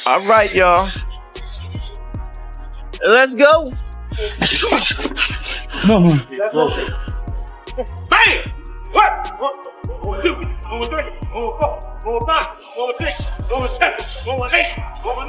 All right, y'all. Let's go. Bam! What? 1, 2, 1, 3, 1, 4, 1, 5, 1, 6, 1, 7, 1, 8, 1,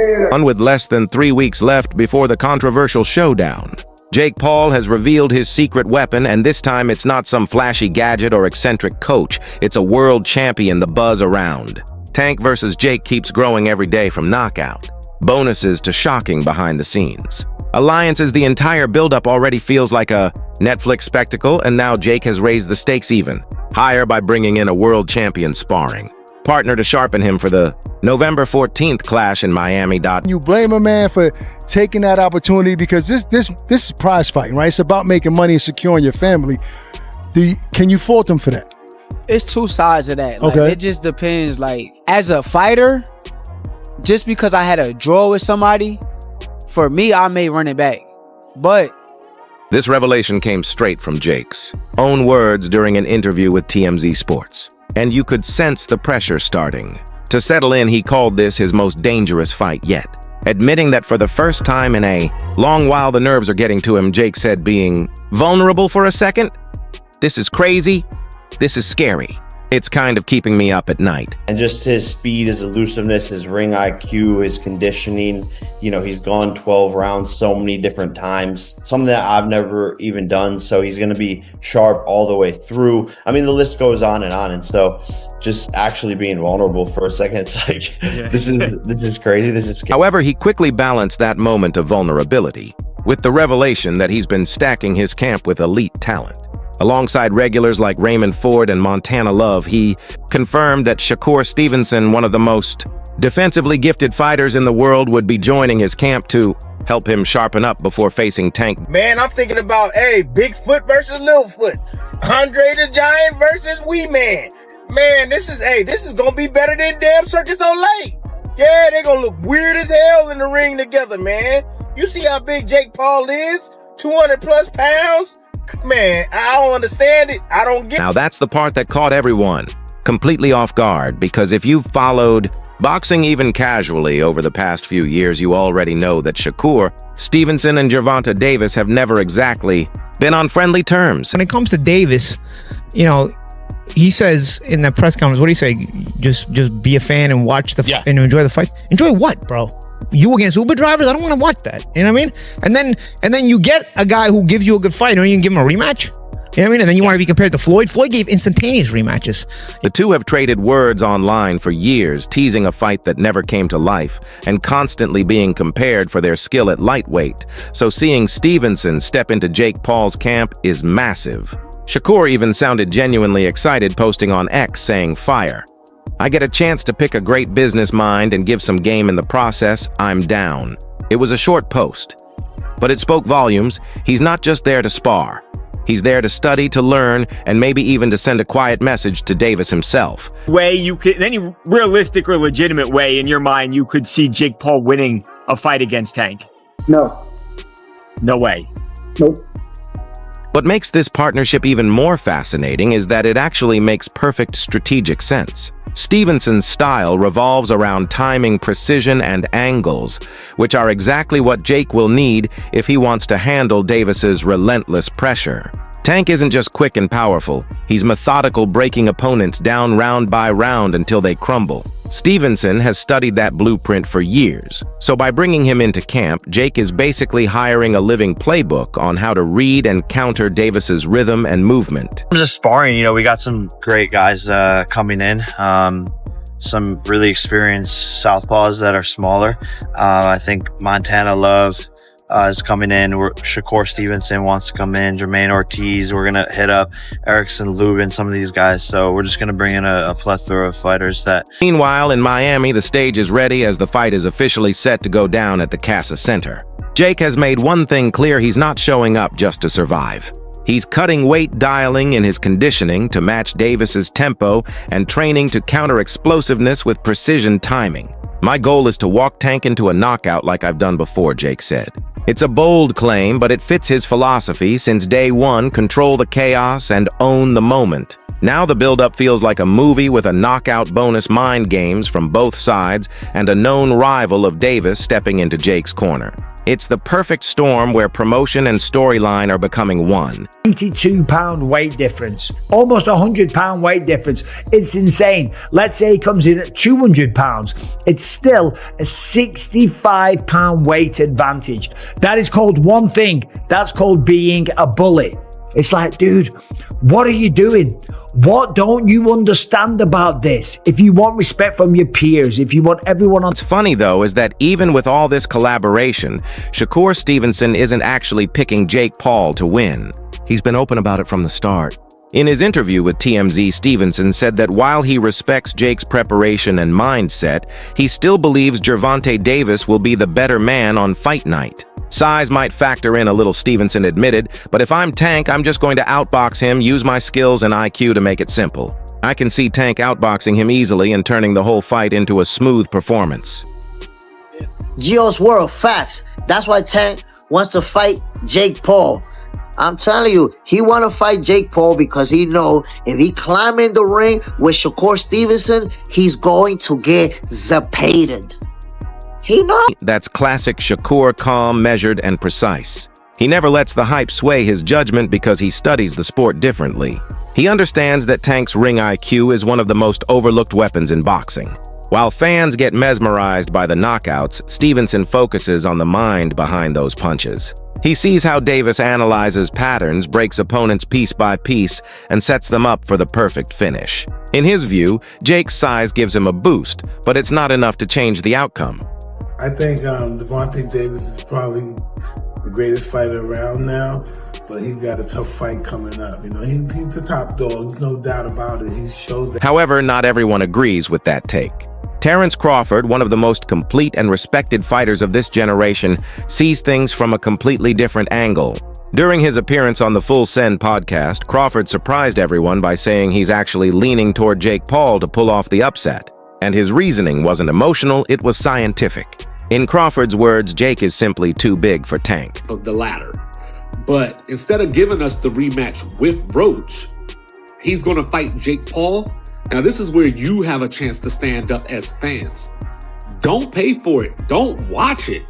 9. On with less than 3 weeks left before the controversial showdown, Jake Paul has revealed his secret weapon, and this time it's not some flashy gadget or eccentric coach. It's a world champion, the buzz around. Tank versus Jake keeps growing every day from knockout. Bonuses to shocking behind the scenes. Alliances, the entire buildup already feels like a Netflix spectacle, and now Jake has raised the stakes even higher by bringing in a world champion sparring partner to sharpen him for the November 14th clash in Miami. You blame a man for taking that opportunity because this is prize fighting, right? It's about making money and securing your family. Can you fault him for that? It's two sides of that. Like, okay. It just depends. Like, as a fighter, just because I had a draw with somebody, for me, I may run it back. But this revelation came straight from Jake's own words during an interview with TMZ Sports. And you could sense the pressure starting to settle in. He called this his most dangerous fight yet, admitting that for the first time in a long while the nerves are getting to him. Jake said, being vulnerable for a second, "This is crazy. This is scary. It's kind of keeping me up at night." And just his speed, his elusiveness, his ring IQ, his conditioning. You know, he's gone 12 rounds so many different times, something that I've never even done. So he's going to be sharp all the way through. I mean, the list goes on. And so just actually being vulnerable for a second, it's like, this is crazy. This is scary. However, he quickly balanced that moment of vulnerability with the revelation that he's been stacking his camp with elite talent. Alongside regulars like Raymond Ford and Montana Love, he confirmed that Shakur Stevenson, one of the most defensively gifted fighters in the world, would be joining his camp to help him sharpen up before facing Tank. Man, I'm thinking about, Bigfoot versus Littlefoot. Andre the Giant versus Wee Man. Man, this is gonna be better than damn Circus Olay. Yeah, they're gonna look weird as hell in the ring together, man. You see how big Jake Paul is? 200 plus pounds? Man, I don't understand it. I don't get it. Now that's the part that caught everyone completely off guard, because if you've followed boxing even casually over the past few years, you already know that Shakur Stevenson and Gervonta Davis have never exactly been on friendly terms. When it comes to Davis, you know, he says in the press conference, what do you say? Just be a fan and watch and enjoy the fight. Enjoy what, bro? You against Uber drivers? I don't want to watch that. You know what I mean? And then you get a guy who gives you a good fight. You don't even give him a rematch. You know what I mean? And then you want to be compared to Floyd. Floyd gave instantaneous rematches. The two have traded words online for years, teasing a fight that never came to life and constantly being compared for their skill at lightweight. So seeing Stevenson step into Jake Paul's camp is massive. Shakur even sounded genuinely excited, posting on X saying, "Fire. I get a chance to pick a great business mind and give some game in the process. I'm down." It was a short post, but it spoke volumes. He's not just there to spar. He's there to study, to learn, and maybe even to send a quiet message to Davis himself. In any realistic or legitimate way in your mind, you could see Jake Paul winning a fight against Tank? No. No way. Nope. What makes this partnership even more fascinating is that it actually makes perfect strategic sense. Stevenson's style revolves around timing, precision, and angles, which are exactly what Jake will need if he wants to handle Davis's relentless pressure. Tank isn't just quick and powerful. He's methodical, breaking opponents down round by round until they crumble. Stevenson has studied that blueprint for years. So by bringing him into camp, Jake is basically hiring a living playbook on how to read and counter Davis's rhythm and movement. In terms of sparring, you know, we got some great guys coming in. Some really experienced southpaws that are smaller. I think Montana Love is coming in. Shakur Stevenson wants to come in. Jermaine Ortiz. We're gonna hit up Erickson Lubin, some of these guys. So we're just gonna bring in a plethora of fighters that. Meanwhile, in Miami, the stage is ready as the fight is officially set to go down at the Casa Center. Jake has made one thing clear: he's not showing up just to survive. He's cutting weight, dialing in his conditioning to match Davis's tempo, and training to counter explosiveness with precision timing. "My goal is to walk Tank into a knockout like I've done before," Jake said. It's a bold claim, but it fits his philosophy since day one: control the chaos and own the moment. Now the build-up feels like a movie with a knockout bonus mind games from both sides and a known rival of Davis stepping into Jake's corner. It's the perfect storm where promotion and storyline are becoming one. 82-pound weight difference, almost 100-pound weight difference. It's insane. Let's say he comes in at 200 pounds. It's still a 65-pound weight advantage. That is called one thing. That's called being a bully. It's like, dude, what are you doing? What don't you understand about this? If you want respect from your peers, if you want everyone on... What's funny, though, is that even with all this collaboration, Shakur Stevenson isn't actually picking Jake Paul to win. He's been open about it from the start. In his interview with TMZ, Stevenson said that while he respects Jake's preparation and mindset, he still believes Gervonta Davis will be the better man on fight night. Size might factor in a little, Stevenson admitted, but if I'm Tank, I'm just going to outbox him, use my skills and IQ to make it simple. I can see Tank outboxing him easily and turning the whole fight into a smooth performance. Geo's world, facts. That's why Tank wants to fight Jake Paul. I'm telling you, he want to fight Jake Paul because he know if he climb in the ring with Shakur Stevenson, he's going to get zapated. He knows. That's classic Shakur, calm, measured, and precise. He never lets the hype sway his judgment because he studies the sport differently. He understands that Tank's ring IQ is one of the most overlooked weapons in boxing. While fans get mesmerized by the knockouts, Stevenson focuses on the mind behind those punches. He sees how Davis analyzes patterns, breaks opponents piece by piece, and sets them up for the perfect finish. In his view, Jake's size gives him a boost, but it's not enough to change the outcome. I think Gervonta Davis is probably the greatest fighter around now, but he's got a tough fight coming up. You know, he's the top dog, there's no doubt about it. He showed that. However, not everyone agrees with that take. Terrence Crawford, one of the most complete and respected fighters of this generation, sees things from a completely different angle. During his appearance on the Full Send podcast, Crawford surprised everyone by saying he's actually leaning toward Jake Paul to pull off the upset. And his reasoning wasn't emotional, it was scientific. In Crawford's words, Jake is simply too big for Tank. Of the latter. But instead of giving us the rematch with Roach, he's going to fight Jake Paul. Now, this is where you have a chance to stand up as fans. Don't pay for it. Don't watch it.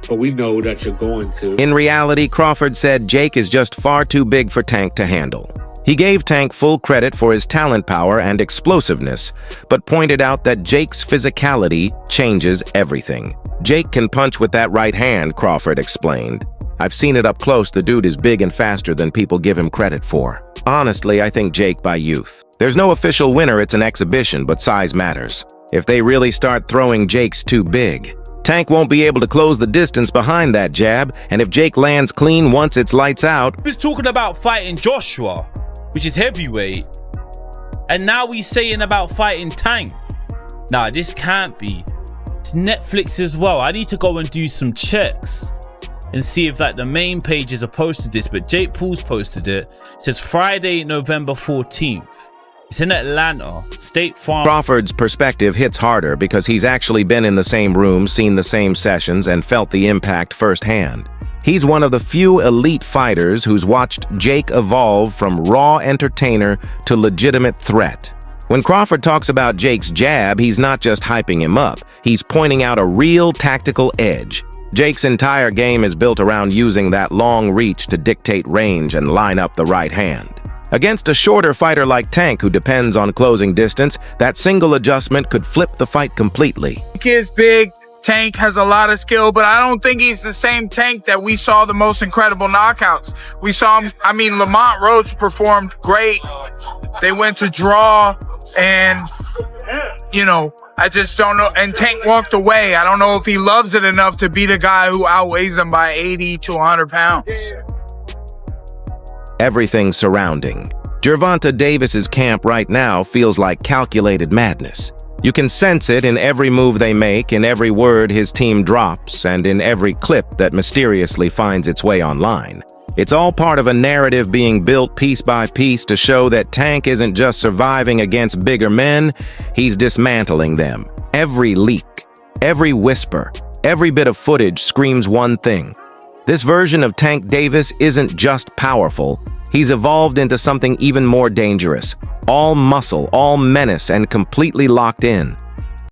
But we know that you're going to. In reality, Crawford said Jake is just far too big for Tank to handle. He gave Tank full credit for his talent power and explosiveness, but pointed out that Jake's physicality changes everything. Jake can punch with that right hand, Crawford explained. I've seen it up close, the dude is big and faster than people give him credit for. Honestly, I think Jake by youth. There's no official winner, it's an exhibition, but size matters. If they really start throwing Jake's too big, Tank won't be able to close the distance behind that jab, and if Jake lands clean once it's lights out... He was talking about fighting Joshua, which is heavyweight, and now he's saying about fighting Tank. Nah, this can't be. It's Netflix as well. I need to go and do some checks and see if like the main pages have posted this, but Jake Paul's posted it. It says Friday, November 14th. It's in Atlanta, State Farm. Crawford's perspective hits harder because he's actually been in the same room, seen the same sessions, and felt the impact firsthand. He's one of the few elite fighters who's watched Jake evolve from raw entertainer to legitimate threat. When Crawford talks about Jake's jab, he's not just hyping him up, he's pointing out a real tactical edge. Jake's entire game is built around using that long reach to dictate range and line up the right hand. Against a shorter fighter like Tank, who depends on closing distance, that single adjustment could flip the fight completely. Tank is big. Tank has a lot of skill, but I don't think he's the same Tank that we saw the most incredible knockouts. We saw him, I mean, Lamont Roach performed great. They went to draw, and, you know, I just don't know. And Tank walked away. I don't know if he loves it enough to beat a guy who outweighs him by 80 to 100 pounds. Everything surrounding Gervonta Davis's camp right now feels like calculated madness. You can sense it in every move they make, in every word his team drops, and in every clip that mysteriously finds its way online. It's all part of a narrative being built piece by piece to show that Tank isn't just surviving against bigger men, he's dismantling them. Every leak, every whisper, every bit of footage screams one thing. This version of Tank Davis isn't just powerful, He's evolved into something even more dangerous. All muscle, all menace, and completely locked in.